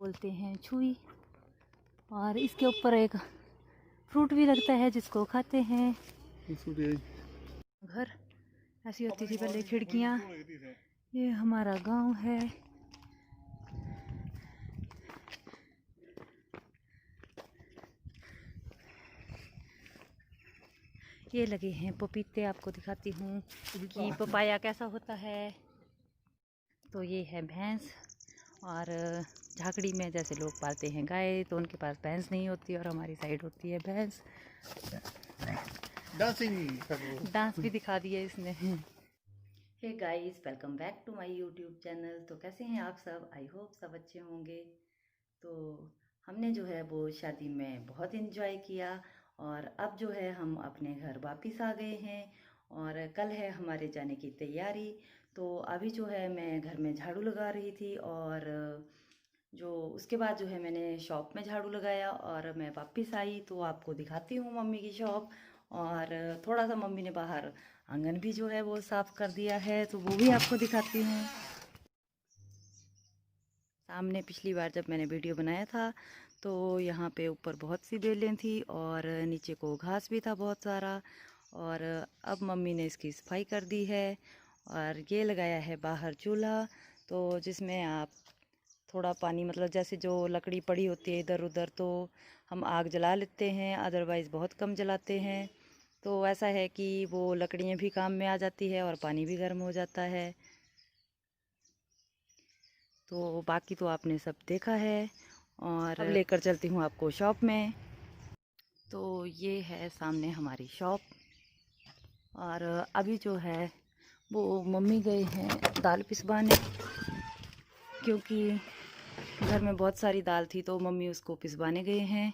बोलते हैं छुई। और इसके ऊपर एक फ्रूट भी लगता है जिसको खाते हैं। घर ऐसी होती थी पहले खिड़कियाँ। ये हमारा गांव है। ये लगे हैं पपीते, आपको दिखाती हूँ कि पपाया कैसा होता है। तो ये है भैंस। और झाकड़ी में जैसे लोग पालते हैं गाय, तो उनके पास भैंस नहीं होती और हमारी साइड होती है भैंस। डांस भी दिखा दिया इसने। Hey guys, welcome back to my YouTube channel. तो कैसे हैं आप सब? आई होप सब अच्छे होंगे। तो हमने जो है वो शादी में बहुत इन्जॉय किया और अब जो है हम अपने घर वापस आ गए हैं और कल है हमारे जाने की तैयारी। तो अभी जो है मैं घर में झाड़ू लगा रही थी और जो उसके बाद जो है मैंने शॉप में झाड़ू लगाया और मैं वापस आई तो आपको दिखाती हूँ मम्मी की शॉप। और थोड़ा सा मम्मी ने बाहर आंगन भी जो है वो साफ़ कर दिया है तो वो भी आपको दिखाती हूँ। सामने पिछली बार जब मैंने वीडियो बनाया था तो यहाँ पे ऊपर बहुत सी बेलें थी और नीचे को घास भी था बहुत सारा। और अब मम्मी ने इसकी सफाई कर दी है और ये लगाया है बाहर चूल्हा, तो जिसमें आप थोड़ा पानी मतलब जैसे जो लकड़ी पड़ी होती है इधर उधर तो हम आग जला लेते हैं, अदरवाइज़ बहुत कम जलाते हैं। तो ऐसा है कि वो लकड़ियाँ भी काम में आ जाती है और पानी भी गर्म हो जाता है। तो बाकी तो आपने सब देखा है और अब लेकर चलती हूँ आपको शॉप में। तो ये है सामने हमारी शॉप और अभी जो है वो मम्मी गए हैं दाल पिसवाने, क्योंकि घर में बहुत सारी दाल थी तो मम्मी उसको पिसवाने गए हैं।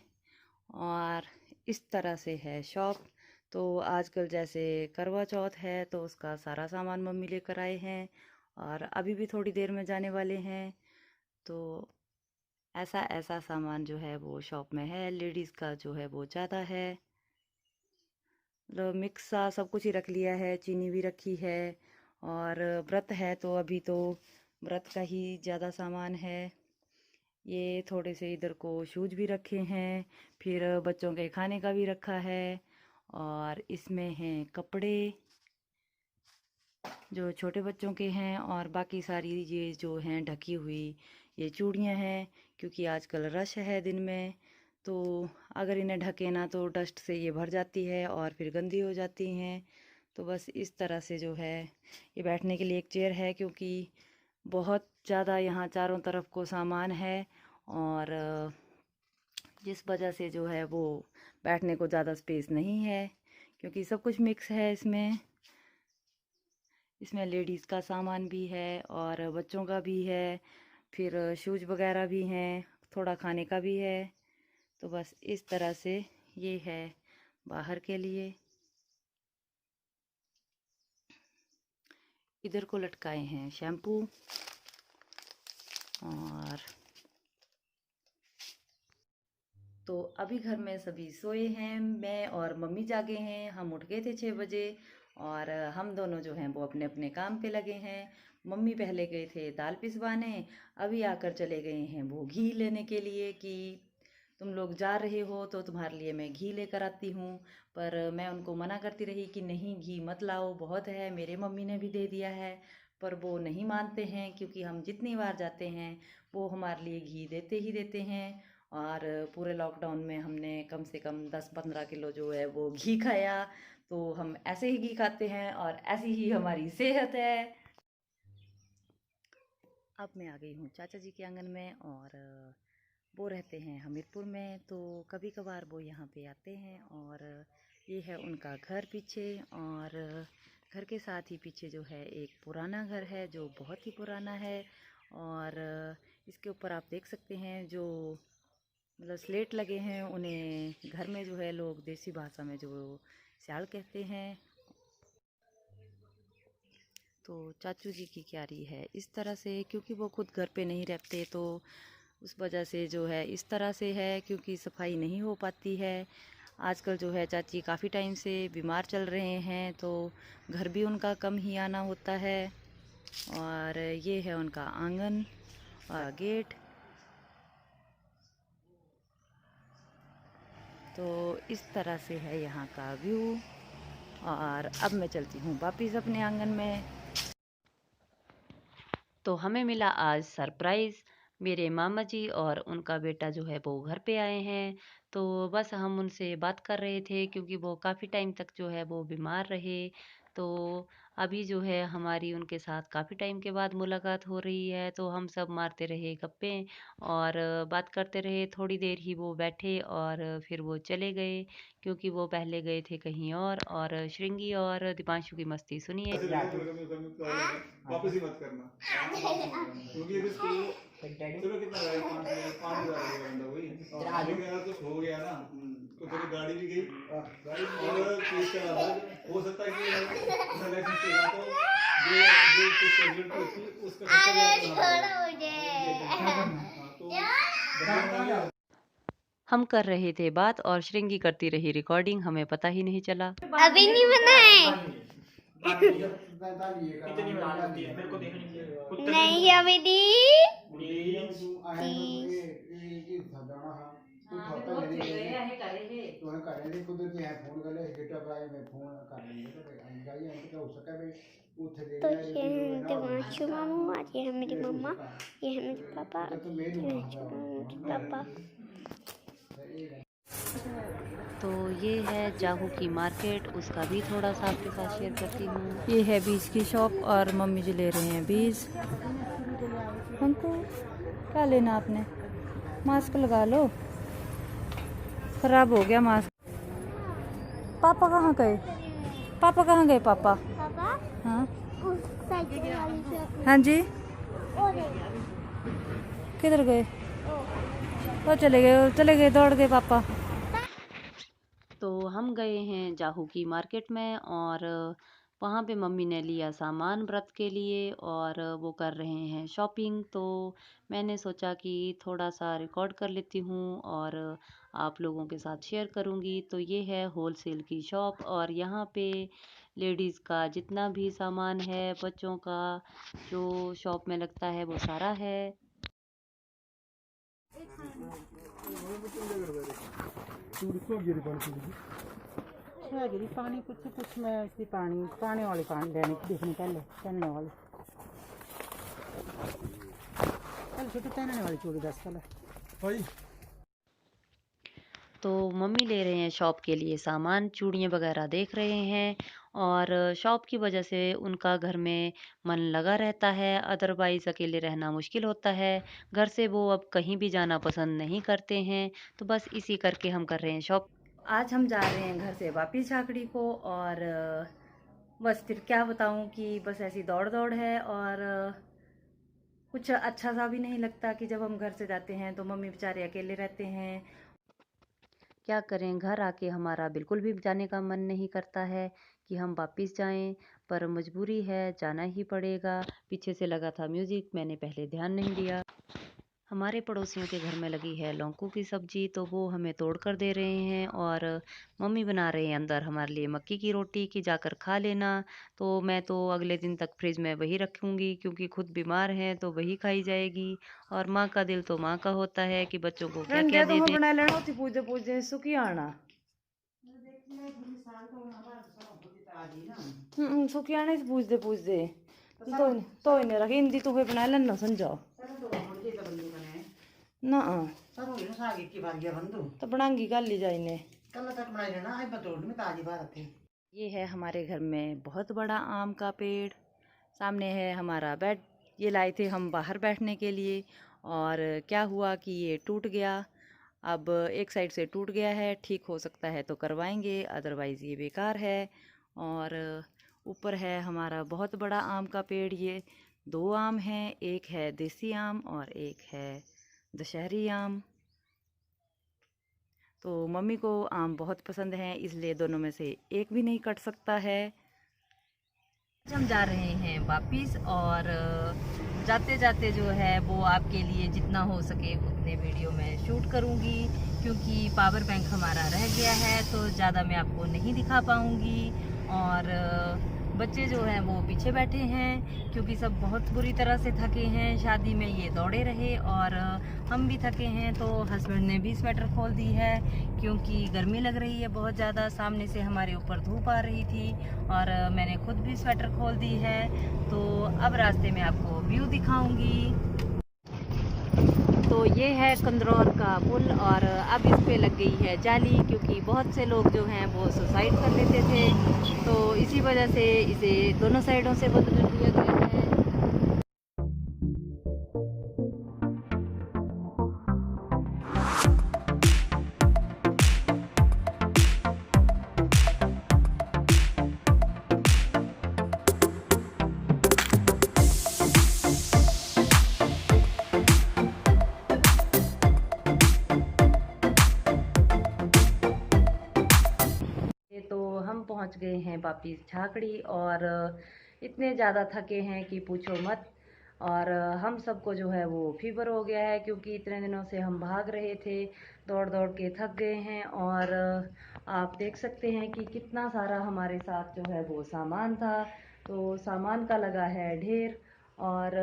और इस तरह से है शॉप। तो आजकल जैसे करवा चौथ है तो उसका सारा सामान मम्मी लेकर आए हैं और अभी भी थोड़ी देर में जाने वाले हैं। तो ऐसा ऐसा सामान जो है वो शॉप में है। लेडीज़ का जो है वो ज़्यादा है, मतलब मिक्स सा सब कुछ ही रख लिया है, चीनी भी रखी है। और व्रत है तो अभी तो व्रत का ही ज़्यादा सामान है। ये थोड़े से इधर को शूज भी रखे हैं, फिर बच्चों के खाने का भी रखा है। और इसमें हैं कपड़े जो छोटे बच्चों के हैं और बाकी सारी ये जो हैं ढकी हुई ये चूड़ियाँ हैं, क्योंकि आजकल रश है दिन में। तो अगर इन्हें ढके ना तो डस्ट से ये भर जाती है और फिर गंदी हो जाती हैं। तो बस इस तरह से जो है ये बैठने के लिए एक चेयर है, क्योंकि बहुत ज़्यादा यहाँ चारों तरफ को सामान है और जिस वजह से जो है वो बैठने को ज़्यादा स्पेस नहीं है, क्योंकि सब कुछ मिक्स है इसमें। इसमें लेडीज़ का सामान भी है और बच्चों का भी है, फिर शूज़ वगैरह भी हैं, थोड़ा खाने का भी है। तो बस इस तरह से ये है बाहर के लिए। इधर को लटकाए हैं शैम्पू और तो अभी घर में सभी सोए हैं, मैं और मम्मी जागे हैं। हम उठ गए थे 6 बजे और हम दोनों जो हैं वो अपने अपने काम पे लगे हैं। मम्मी पहले गए थे दाल पिसवाने, अभी आकर चले गए हैं वो घी लेने के लिए कि तुम लोग जा रहे हो तो तुम्हारे लिए मैं घी लेकर आती हूँ। पर मैं उनको मना करती रही कि नहीं घी मत लाओ, बहुत है, मेरे मम्मी ने भी दे दिया है। पर वो नहीं मानते हैं, क्योंकि हम जितनी बार जाते हैं वो हमारे लिए घी देते ही देते हैं। और पूरे लॉकडाउन में हमने कम से कम 10-15 किलो जो है वो घी खाया। तो हम ऐसे ही घी खाते हैं और ऐसी ही हमारी सेहत है। अब मैं आ गई हूँ चाचा जी के आंगन में और वो रहते हैं हमीरपुर में, तो कभी कभार वो यहाँ पे आते हैं। और ये है उनका घर पीछे और घर के साथ ही पीछे जो है एक पुराना घर है जो बहुत ही पुराना है। और इसके ऊपर आप देख सकते हैं जो मतलब स्लेट लगे हैं, उन्हें घर में जो है लोग देसी भाषा में जो स्याल कहते हैं। तो चाचू जी की क्यारी है इस तरह से, क्योंकि वो खुद घर पे नहीं रहते तो उस वजह से जो है इस तरह से है, क्योंकि सफाई नहीं हो पाती है। आजकल जो है चाची काफ़ी टाइम से बीमार चल रहे हैं तो घर भी उनका कम ही आना होता है। और ये है उनका आंगन और गेट। तो इस तरह से है यहाँ का व्यू। और अब मैं चलती हूँ वापिस अपने आंगन में। तो हमें मिला आज सरप्राइज़। मेरे मामा जी और उनका बेटा जो है वो घर पे आए हैं। तो बस हम उनसे बात कर रहे थे क्योंकि वो काफ़ी टाइम तक जो है वो बीमार रहे। तो अभी जो है हमारी उनके साथ काफ़ी टाइम के बाद मुलाकात हो रही है। तो हम सब मारते रहे गप्पे और बात करते रहे। थोड़ी देर ही वो बैठे और फिर वो चले गए क्योंकि वो पहले गए थे कहीं और श्रृंगी और दीपांशु की मस्ती सुनिए। वापस ही मत करना क्योंकि अगर चलो कितना रहेगा 5,000 लगेगा बंदा वही लेकिन अगर कुछ हो गया ना तो तेरी गाड़ी भी गई और केस चला था। हो सकता है कि अपना लाइसेंस चला तो जो जो कुछ प्रेसिडेंट होती उसका तो हम कर रहे थे बात और श्रृंगी करती रही रिकॉर्डिंग, हमें पता ही नहीं चला। अभी नहीं बनाए नहीं अभी तो ये है दिवांशु मामू, ये है मेरी मम्मा, ये है मेरे पापा, ये है पापा। तो ये है जाहू की मार्केट, उसका भी थोड़ा सा आपके साथ शेयर करती हूँ। ये है बीज की शॉप और मम्मी जी ले रहे हैं बीज। हमको क्या लेना आपने? मास्क लगा लो, खराब हो गया मास्क। पापा कहाँ गए? पापा कहाँ गए? पापा हाँ हाँ जी किधर गए? वो चले गए दौड़ गए पापा। तो हम गए हैं जाहू की मार्केट में और वहाँ पे मम्मी ने लिया सामान व्रत के लिए और वो कर रहे हैं शॉपिंग। तो मैंने सोचा कि थोड़ा सा रिकॉर्ड कर लेती हूँ और आप लोगों के साथ शेयर करूँगी। तो ये है होलसेल की शॉप और यहाँ पे लेडीज़ का जितना भी सामान है, बच्चों का जो शॉप में लगता है वो सारा है। पानी कुछ मैं इसकी पानी वाली पानी लेने देखने पहले पहनने वाली छोटी पहनने वाली चूड़ी 10 कलर। तो मम्मी ले रहे हैं शॉप के लिए सामान, चूड़ियाँ वगैरह देख रहे हैं और शॉप की वजह से उनका घर में मन लगा रहता है, अदरवाइज़ अकेले रहना मुश्किल होता है। घर से वो अब कहीं भी जाना पसंद नहीं करते हैं, तो बस इसी करके हम कर रहे हैं शॉप। आज हम जा रहे हैं घर से वापिस झाकड़ी को और बस फिर क्या बताऊं कि बस ऐसी दौड़ दौड़ है और कुछ अच्छा सा भी नहीं लगता कि जब हम घर से जाते हैं तो मम्मी बेचारे अकेले रहते हैं। क्या करें, घर आके हमारा बिल्कुल भी जाने का मन नहीं करता है कि हम वापस जाएं, पर मजबूरी है, जाना ही पड़ेगा। पीछे से लगा था म्यूज़िक, मैंने पहले ध्यान नहीं दिया। हमारे पड़ोसियों के घर में लगी है लौकी की सब्जी, तो वो हमें तोड़ कर दे रहे हैं और मम्मी बना रहे हैं अंदर हमारे लिए मक्की की रोटी कि जाकर खा लेना। तो मैं तो अगले दिन तक फ्रिज में वही रखूंगी क्योंकि खुद बीमार हैं तो वही खाई जाएगी। और माँ का दिल तो माँ का होता है कि बच्चों को क्या क्या दे दें। बना लेना होती पूजे पूजे सुखी आना सुखी आने से पूछते तो इन्हें रखे हिंदी तो बना लेना समझो ना तो बनांगी कल ली जाइने। ये है हमारे घर में बहुत बड़ा आम का पेड़, सामने है हमारा बेड। ये लाए थे हम बाहर बैठने के लिए और क्या हुआ कि ये टूट गया। अब एक साइड से टूट गया है, ठीक हो सकता है तो करवाएंगे, अदरवाइज़ ये बेकार है। और ऊपर है हमारा बहुत बड़ा आम का पेड़। ये 2 आम हैं, एक है देसी आम और एक है दशहरी आम। तो मम्मी को आम बहुत पसंद है, इसलिए दोनों में से एक भी नहीं कट सकता है। हम जा रहे हैं वापिस और जाते जाते जो है वो आपके लिए जितना हो सके उतने वीडियो में शूट करूँगी क्योंकि पावर बैंक हमारा रह गया है तो ज़्यादा मैं आपको नहीं दिखा पाऊँगी। और बच्चे जो हैं वो पीछे बैठे हैं क्योंकि सब बहुत बुरी तरह से थके हैं। शादी में ये दौड़े रहे और हम भी थके हैं। तो हस्बैंड ने भी स्वेटर खोल दी है क्योंकि गर्मी लग रही है बहुत ज़्यादा। सामने से हमारे ऊपर धूप आ रही थी और मैंने खुद भी स्वेटर खोल दी है। तो अब रास्ते में आपको व्यू दिखाऊंगी। तो ये है कंदरौर का पुल और अब इस पे लग गई है जाली क्योंकि बहुत से लोग जो हैं वो सुसाइड कर लेते थे। तो इसी वजह से इसे दोनों साइडों से बंद कर दिया गया है। तो हम पहुंच गए हैं वापिस झाकड़ी और इतने ज़्यादा थके हैं कि पूछो मत। और हम सबको जो है वो फीवर हो गया है क्योंकि इतने दिनों से हम भाग रहे थे, दौड़ दौड़ के थक गए हैं। और आप देख सकते हैं कि कितना सारा हमारे साथ जो है वो सामान था। तो सामान का लगा है ढेर। और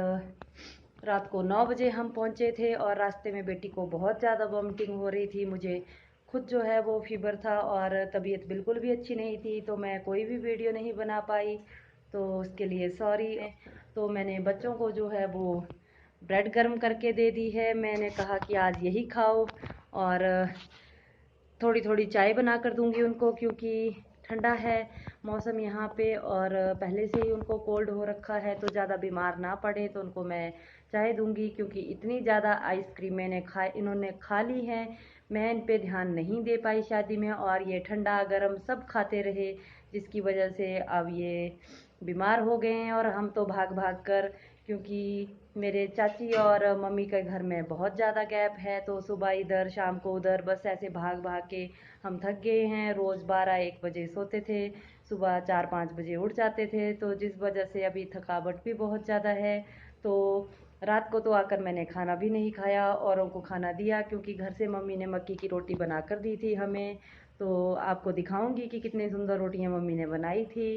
रात को 9 बजे हम पहुंचे थे और रास्ते में बेटी को बहुत ज़्यादा वॉमिटिंग हो रही थी। मुझे खुद जो है वो फीवर था और तबीयत बिल्कुल भी अच्छी नहीं थी, तो मैं कोई भी वीडियो नहीं बना पाई, तो उसके लिए सॉरी। तो मैंने बच्चों को जो है वो ब्रेड गर्म करके दे दी है। मैंने कहा कि आज यही खाओ और थोड़ी थोड़ी चाय बना कर दूंगी उनको क्योंकि ठंडा है मौसम यहाँ पे और पहले से ही उनको कोल्ड हो रखा है, तो ज़्यादा बीमार ना पड़े। तो उनको मैं चाय दूंगी क्योंकि इतनी ज़्यादा आइसक्रीम इन्होंने खा ली है। मैं इन पे ध्यान नहीं दे पाई शादी में और ये ठंडा गरम सब खाते रहे, जिसकी वजह से अब ये बीमार हो गए हैं। और हम तो भाग भाग कर, क्योंकि मेरे चाची और मम्मी के घर में बहुत ज़्यादा गैप है, तो सुबह इधर शाम को उधर, बस ऐसे भाग भाग के हम थक गए हैं। रोज़ 12-1 बजे सोते थे, सुबह 4-5 बजे उठ जाते थे, तो जिस वजह से अभी थकावट भी बहुत ज़्यादा है। तो रात को तो आकर मैंने खाना भी नहीं खाया, औरों को खाना दिया क्योंकि घर से मम्मी ने मक्की की रोटी बना कर दी थी हमें। तो आपको दिखाऊंगी कि कितनी सुंदर रोटियां मम्मी ने बनाई थी।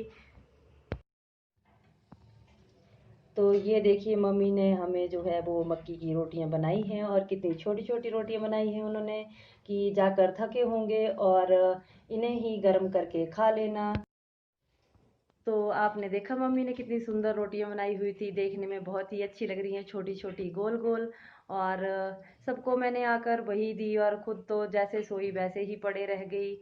तो ये देखिए मम्मी ने हमें जो है वो मक्की की रोटियां बनाई हैं और कितनी छोटी छोटी रोटियां बनाई हैं उन्होंने कि जाकर थके होंगे और इन्हें ही गर्म करके खा लेना। तो आपने देखा मम्मी ने कितनी सुंदर रोटियां बनाई हुई थी, देखने में बहुत ही अच्छी लग रही हैं, छोटी छोटी गोल गोल। और सबको मैंने आकर वही दी और खुद तो जैसे सोई वैसे ही पड़े रह गई।